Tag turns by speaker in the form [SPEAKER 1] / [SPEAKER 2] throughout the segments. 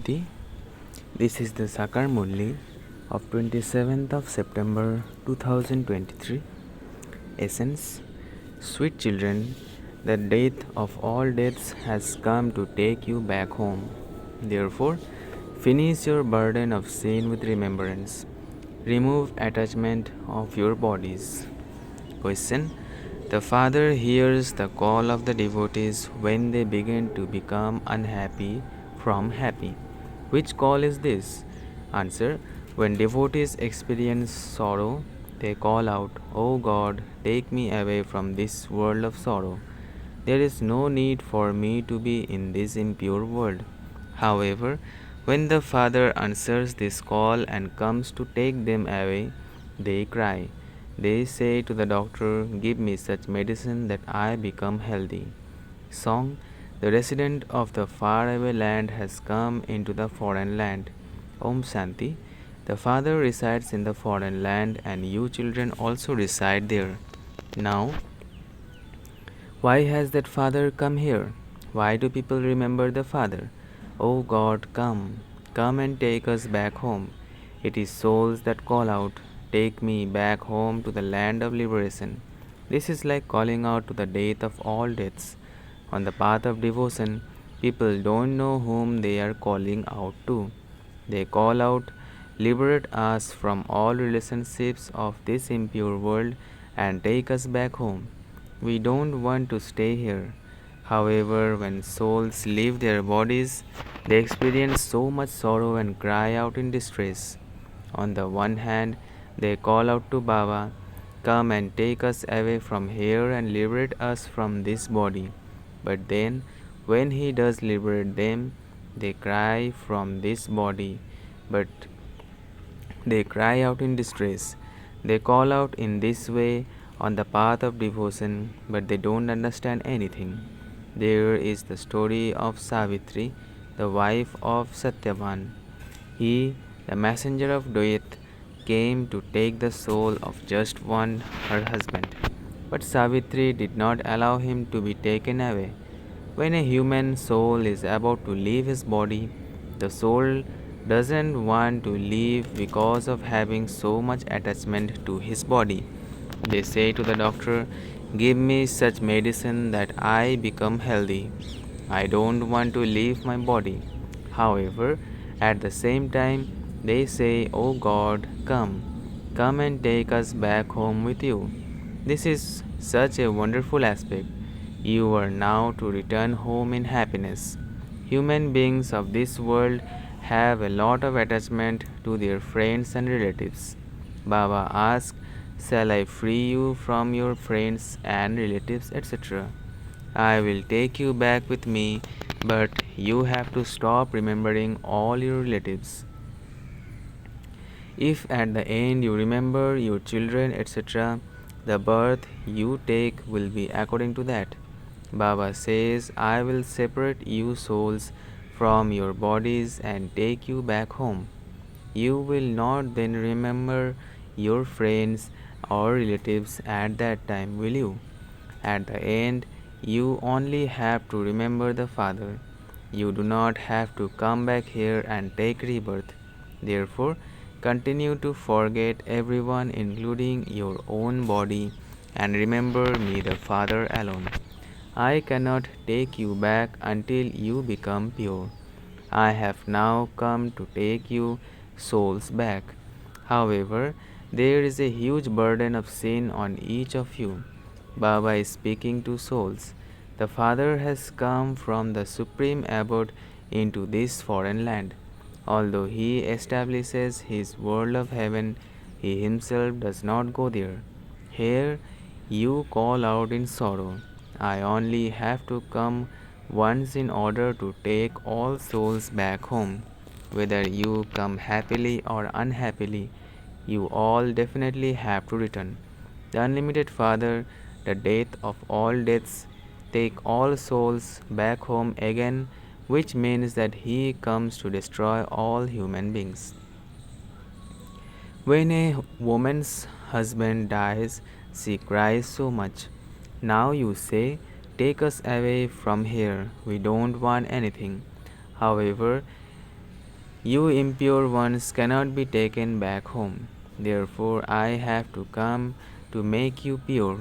[SPEAKER 1] Shanti. This is the Sakar Murli of 27th of September 2023. Essence. Sweet children, the death of all deaths has come to take you back home. Therefore, finish your burden of sin with remembrance. Remove attachment of your bodies. Question. The Father hears the call of the devotees when they begin to become unhappy from happy. Which call is this? Answer. When devotees experience sorrow, they call out, O God, take me away from this world of sorrow. There is no need for me to be in this impure world. However, when the Father answers this call and comes to take them away, they cry. They say to the doctor, give me such medicine that I become healthy. Song. The resident of the faraway land has come into the foreign land. Om Shanti. The Father resides in the foreign land and you children also reside there. Now, why has that Father come here? Why do people remember the Father? Oh God, come, come and take us back home. It is souls that call out, take me back home to the land of liberation. This is like calling out to the death of all deaths. On the path of devotion, people don't know whom they are calling out to. They call out, liberate us from all relationships of this impure world and take us back home. We don't want to stay here. However, when souls leave their bodies, they experience so much sorrow and cry out in distress. On the one hand, they call out to Baba, come and take us away from here and liberate us from this body. But then, when he does liberate them, they cry from this body, but they cry out in distress. They call out in this way on the path of devotion, but they don't understand anything. There is the story of Savitri, the wife of Satyavan. He, the messenger of death, came to take the soul of just one, her husband. But Savitri did not allow him to be taken away. When a human soul is about to leave his body, the soul doesn't want to leave because of having so much attachment to his body. They say to the doctor, give me such medicine that I become healthy. I don't want to leave my body. However, at the same time, they say, O God, come, come and take us back home with you. This is such a wonderful aspect. You are now to return home in happiness. Human beings of this world have a lot of attachment to their friends and relatives. Baba asks, shall I free you from your friends and relatives, etc.? I will take you back with me, but you have to stop remembering all your relatives. If at the end you remember your children, etc., the birth you take will be according to that. Baba says, I will separate you souls from your bodies and take you back home. You will not then remember your friends or relatives at that time, will you? At the end, you only have to remember the Father. You do not have to come back here and take rebirth. Therefore, continue to forget everyone, including your own body, and remember me, the Father, alone. I cannot take you back until you become pure. I have now come to take you souls back. However, there is a huge burden of sin on each of you. Baba is speaking to souls. The Father has come from the supreme abode into this foreign land. Although he establishes his world of heaven, he himself does not go there. Here you call out in sorrow. I only have to come once in order to take all souls back home. Whether you come happily or unhappily, you all definitely have to return. The unlimited Father, the death of all deaths, take all souls back home again, which means that he comes to destroy all human beings. When a woman's husband dies, she cries so much. Now you say, take us away from here, we don't want anything. However, You impure ones cannot be taken back home. Therefore, I have to come to make you pure.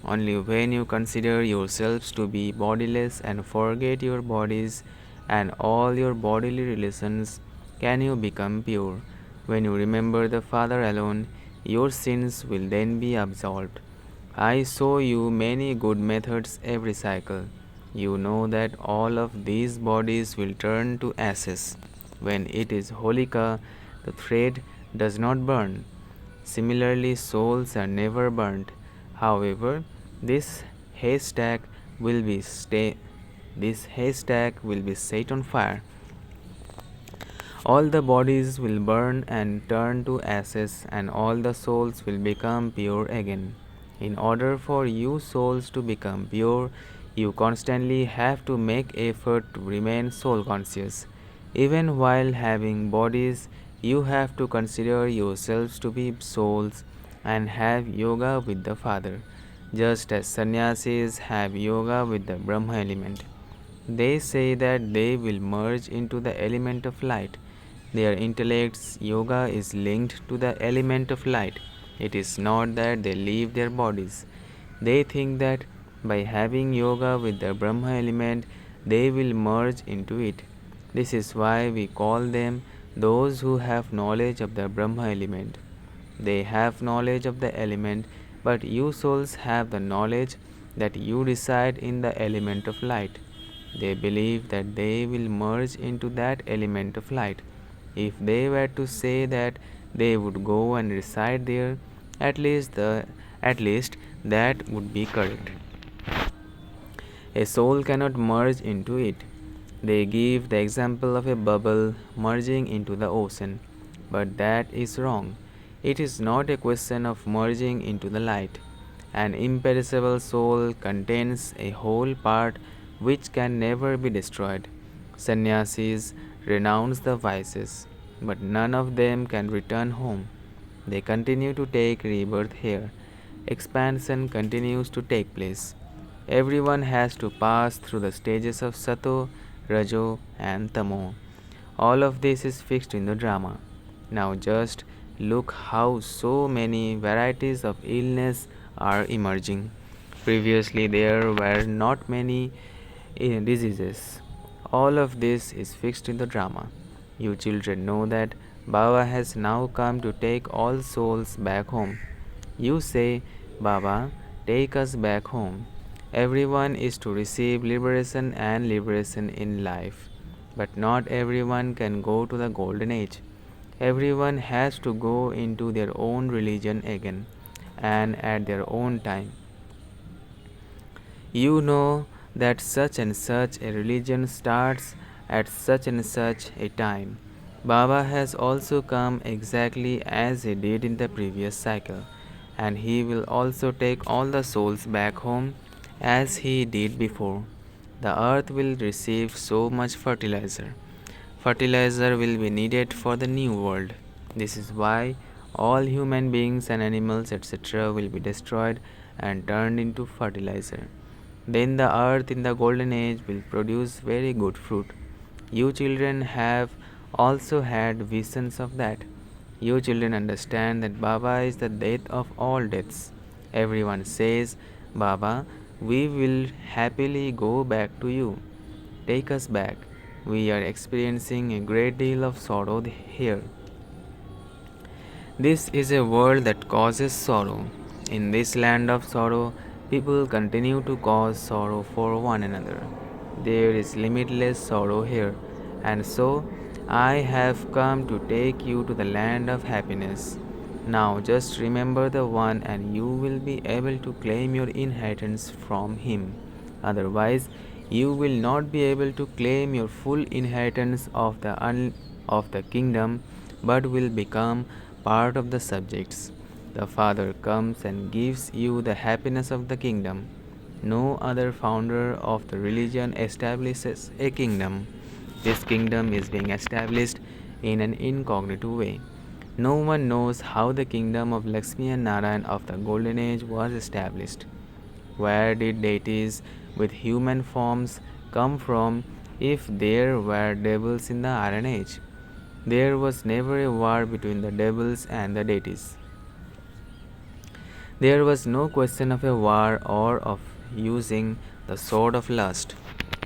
[SPEAKER 1] Only when you consider yourselves to be bodiless and forget your bodies and all your bodily relations can you become pure. When you remember the Father alone, your sins will then be absolved. I show you many good methods every cycle. You know that all of these bodies will turn to ashes. When it is holika, the thread does not burn. Similarly, souls are never burnt. However, this haystack will be this haystack will be set on fire. All the bodies will burn and turn to ashes, and all the souls will become pure again. In order for you souls to become pure, you constantly have to make effort to remain soul conscious. Even while having bodies, you have to consider yourselves to be souls and have yoga with the Father, just as sannyasis have yoga with the Brahma element. They say that they will merge into the element of light. Their intellect's yoga is linked to the element of light. It is not that they leave their bodies. They think that by having yoga with the Brahma element, they will merge into it. This is why we call them those who have knowledge of the Brahma element. They have knowledge of the element, but you souls have the knowledge that you reside in the element of light. They believe that they will merge into that element of light. If they were to say that they would go and reside there, at least that would be correct. A soul cannot merge into it. They give the example of a bubble merging into the ocean, but that is wrong. It is not a question of merging into the light. An imperishable soul contains a whole part which can never be destroyed. Sannyasis renounce the vices, but none of them can return home. They continue to take rebirth here. Expansion continues to take place. Everyone has to pass through the stages of Sato, Rajo, and Tamo. All of this is fixed in the drama. Now just look how so many varieties of illness are emerging. Previously, there were not many diseases. All of this is fixed in the drama. You children know that Baba has now come to take all souls back home. You say, Baba, take us back home. Everyone is to receive liberation and liberation in life. But not everyone can go to the golden age. Everyone has to go into their own religion again and at their own time. You know that such and such a religion starts at such and such a time. Baba has also come exactly as he did in the previous cycle, and he will also take all the souls back home as he did before. The earth will receive so much fertilizer. Fertilizer will be needed for the new world. This is why all human beings and animals, etc., will be destroyed and turned into fertilizer. Then the earth in the golden age will produce very good fruit. You children have also had visions of that. You children understand that Baba is the death of all deaths. Everyone says, Baba, we will happily go back to you. Take us back. We are experiencing a great deal of sorrow here. This is a world that causes sorrow. In this land of sorrow, people continue to cause sorrow for one another. There is limitless sorrow here, and so I have come to take you to the land of happiness. Now just remember the one, and you will be able to claim your inheritance from him. Otherwise, you will not be able to claim your full inheritance of the kingdom, but will become part of the subjects. The Father comes and gives you the happiness of the kingdom. No other founder of the religion establishes a kingdom. This kingdom is being established in an incognito way. No one knows how the kingdom of Lakshmi and Narayan of the Golden Age was established. Where did deities with human forms come from if there were devils in the Iron Age? There was never a war between the devils and the deities. There was no question of a war or of using the sword of lust.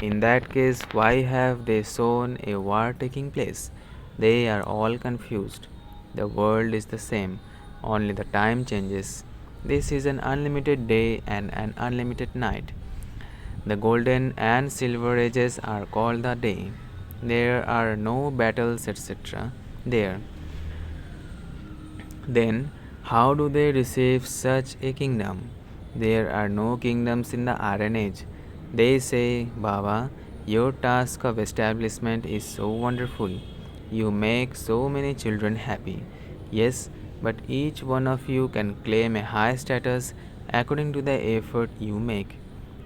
[SPEAKER 1] In that case, why have they shown a war taking place? They are all confused. The world is the same, only the time changes. This is an unlimited day and an unlimited night. The golden and silver ages are called the day. There are no battles, etc. there. Then, how do they receive such a kingdom? There are no kingdoms in the Iron Age. They say, Baba, your task of establishment is so wonderful. You make so many children happy. Yes, but each one of you can claim a high status according to the effort you make.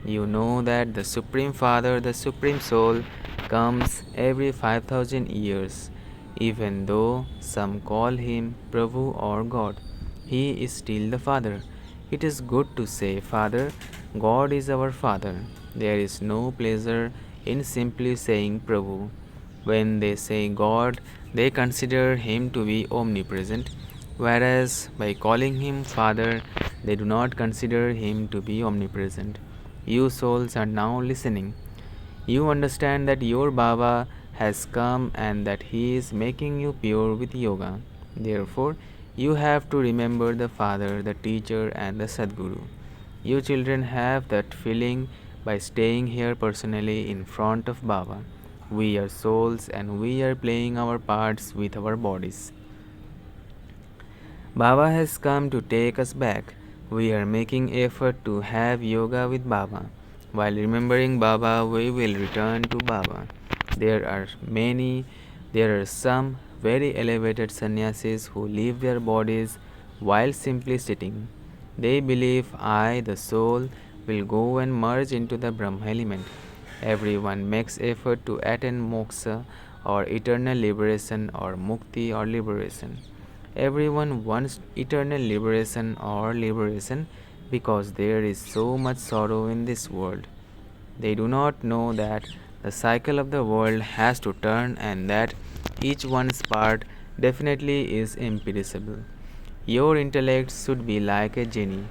[SPEAKER 1] You know that the Supreme Father, the Supreme Soul, comes every 5000 years. Even though some call him Prabhu or God, he is still the Father. It is good to say, Father, God is our Father. There is no pleasure in simply saying Prabhu. When they say God, they consider him to be omnipresent, whereas by calling him Father, they do not consider him to be omnipresent. You souls are now listening. You understand that your Baba has come and that he is making you pure with yoga. Therefore, you have to remember the Father, the teacher, and the Sadguru. You children have that feeling by staying here personally in front of Baba. We are souls and we are playing our parts with our bodies. Baba has come to take us back. We are making effort to have yoga with Baba. While remembering Baba, we will return to Baba. There are some very elevated sannyasis who leave their bodies while simply sitting. They believe I, the soul, will go and merge into the Brahma element. Everyone makes effort to attain moksha or eternal liberation or mukti or liberation. Everyone wants eternal liberation because there is so much sorrow in this world. They do not know that the cycle of the world has to turn and that each one's part definitely is imperishable. Your intellect should be like a genie.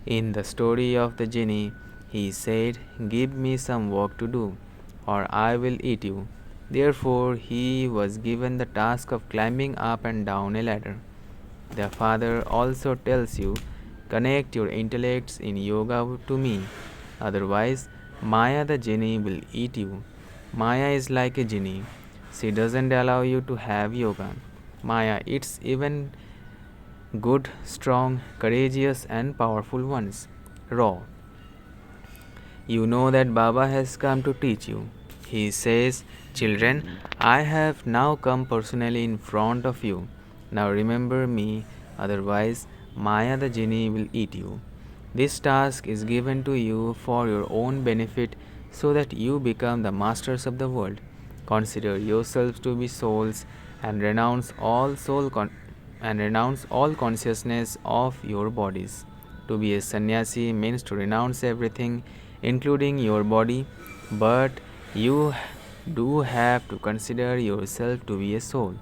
[SPEAKER 1] In the story of the genie, he said, give me some work to do, or I will eat you. Therefore, he was given the task of climbing up and down a ladder. The Father also tells you, connect your intellects in yoga to me, otherwise, Maya the genie will eat you. Maya is like a genie. She doesn't allow you to have yoga. Maya eats even good, strong, courageous, and powerful ones, raw. You know that Baba has come to teach you. He says, children, I have now come personally in front of you. Now remember me, otherwise, Maya the genie will eat you. This task is given to you for your own benefit so that you become the masters of the world. Consider yourselves to be souls and renounce all consciousness of your bodies. To be a sannyasi means to renounce everything, including your body, but you do have to consider yourself to be a soul.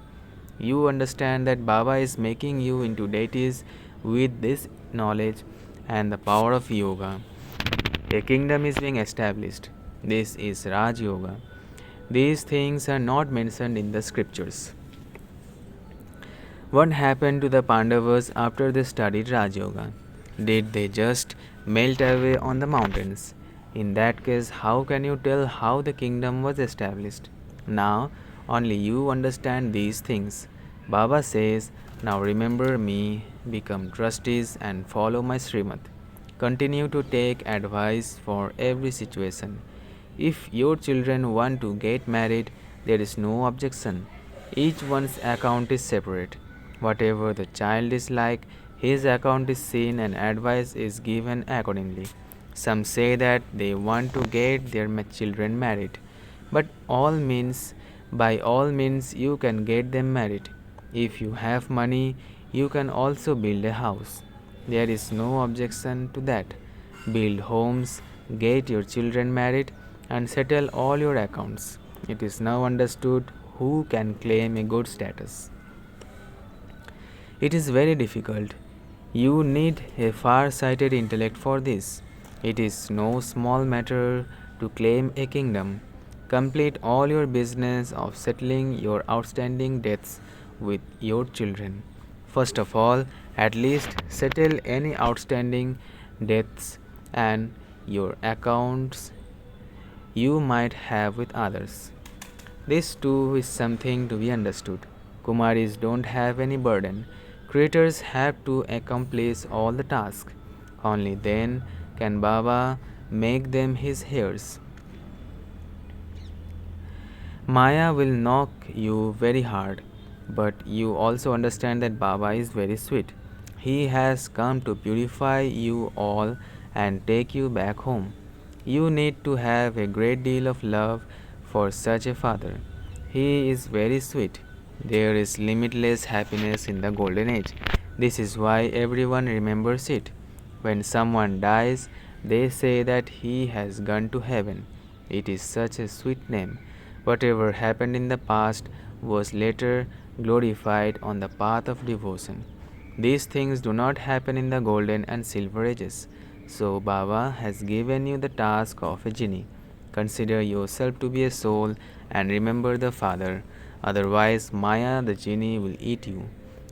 [SPEAKER 1] You understand that Baba is making you into deities with this knowledge and the power of yoga. A kingdom is being established. This is Raj Yoga. These things are not mentioned in the scriptures. What happened to the Pandavas after they studied Raj Yoga? Did they just melt away on the mountains? In that case, how can you tell how the kingdom was established? Now, only you understand these things. Baba says, now remember me, become trustees, and follow my Srimad. Continue to take advice for every situation. If your children want to get married, there is no objection. Each one's account is separate. Whatever the child is like, his account is seen and advice is given accordingly. Some say that they want to get their children married, but by all means, you can get them married. If you have money, you can also build a house. There is no objection to that. Build homes, get your children married, and settle all your accounts. It is now understood who can claim a good status. It is very difficult. You need a far sighted intellect for this. It is no small matter to claim a kingdom. Complete all your business of settling your outstanding debts with your children. First of all, at least settle any outstanding debts and your accounts you might have with others. This too is something to be understood. Kumaris don't have any burden. Creators have to accomplish all the tasks. Only then can Baba make them his heirs. Maya will knock you very hard, but you also understand that Baba is very sweet. He has come to purify you all and take you back home. You need to have a great deal of love for such a father. He is very sweet. There is limitless happiness in the golden age. This is why everyone remembers it. When someone dies, they say that he has gone to heaven. It is such a sweet name. Whatever happened in the past was later glorified on the path of devotion. These things do not happen in the golden and silver ages. So Baba has given you the task of a genie. Consider yourself to be a soul and remember the Father. Otherwise, Maya the genie will eat you.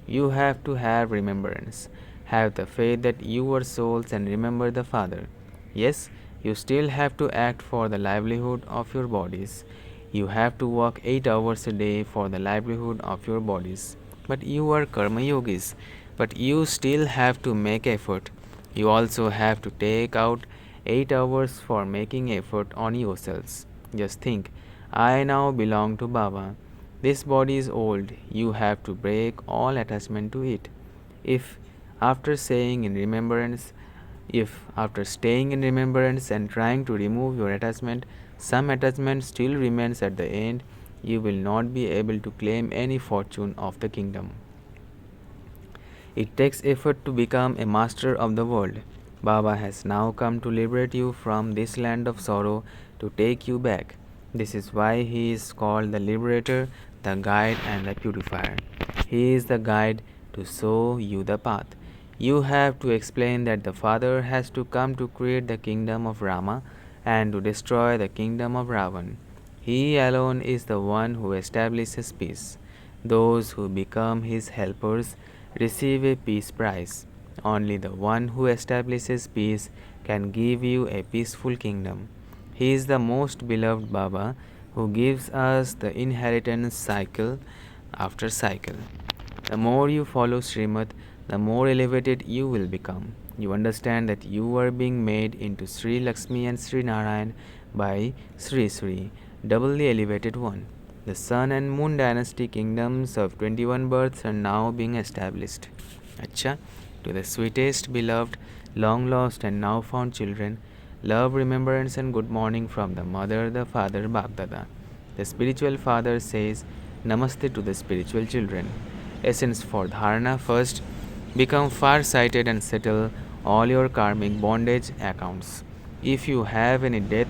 [SPEAKER 1] You have to have remembrance. Have the faith that you are souls and remember the Father. Yes, you still have to act for the livelihood of your bodies. You have to work 8 hours a day for the livelihood of your bodies. But you are karma yogis. But you still have to make effort. You also have to take out 8 hours for making effort on yourselves. Just think, I now belong to Baba. This body is old. You have to break all attachment to it. If after saying in remembrance, if after staying in remembrance and trying to remove your attachment, some attachment still remains at the end, you will not be able to claim any fortune of the kingdom. It takes effort to become a master of the world. Baba has now come to liberate you from this land of sorrow to take you back. This is why he is called the liberator, the guide, and the purifier. He is the guide to show you the path. You have to explain that the Father has to come to create the kingdom of Rama and to destroy the kingdom of Ravan. He alone is the one who establishes peace. Those who become his helpers receive a peace prize. Only the one who establishes peace can give you a peaceful kingdom. He is the most beloved Baba who gives us the inheritance cycle after cycle. The more you follow Srimad, the more elevated you will become. You understand that you are being made into Sri Lakshmi and Sri Narayan by Sri Sri, doubly elevated one. The Sun and Moon dynasty kingdoms of 21 births are now being established. Acha, to the sweetest, beloved, long lost, and now found children, love, remembrance, and good morning from the mother, the father, Bagdada. The spiritual father says, Namaste to the spiritual children. Essence for dharana: first, become far sighted and settle all your karmic bondage accounts. If you have any debt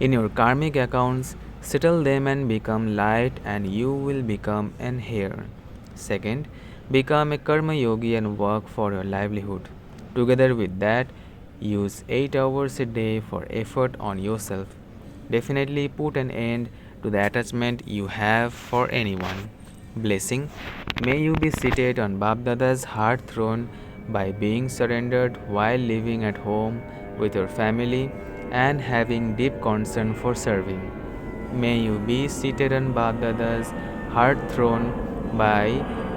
[SPEAKER 1] in your karmic accounts, settle them and become light, and you will become an heir. Second, become a karma yogi and work for your livelihood. Together with that, use 8 hours a day for effort on yourself. Definitely put an end to the attachment you have for anyone. Blessing: may you be seated on Babdada's heart throne by being surrendered while living at home with your family and having deep concern for serving. May you be seated on Babdada's heart throne by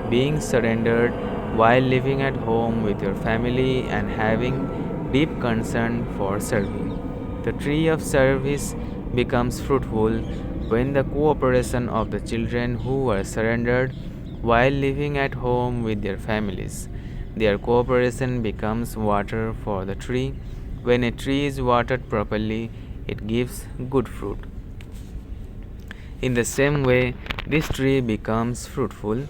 [SPEAKER 1] being surrendered while living at home with your family and having deep concern for serving. The tree of service becomes fruitful when the cooperation of the children who were surrendered while living at home with their families. Their cooperation becomes water for the tree. When a tree is watered properly, it gives good fruit. In the same way, this tree becomes fruitful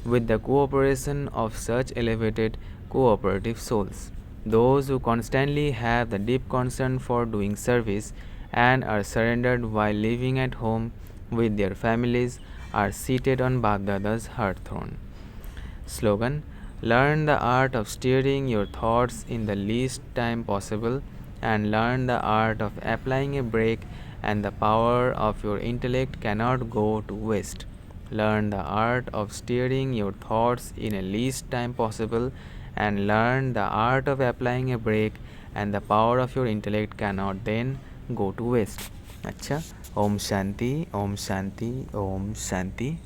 [SPEAKER 1] with the cooperation of such elevated cooperative souls. Those who constantly have the deep concern for doing service and are surrendered while living at home with their families are seated on Baghdada's hearthrone. Slogan: Learn the art of steering your thoughts in the least time possible, and learn the art of applying a brake, and the power of your intellect cannot go to waste. Learn the art of steering your thoughts in a least time possible, and learn the art of applying a brake, and the power of your intellect cannot then go to waste. अच्छा, ओम शांति, ओम शांति, ओम शांति.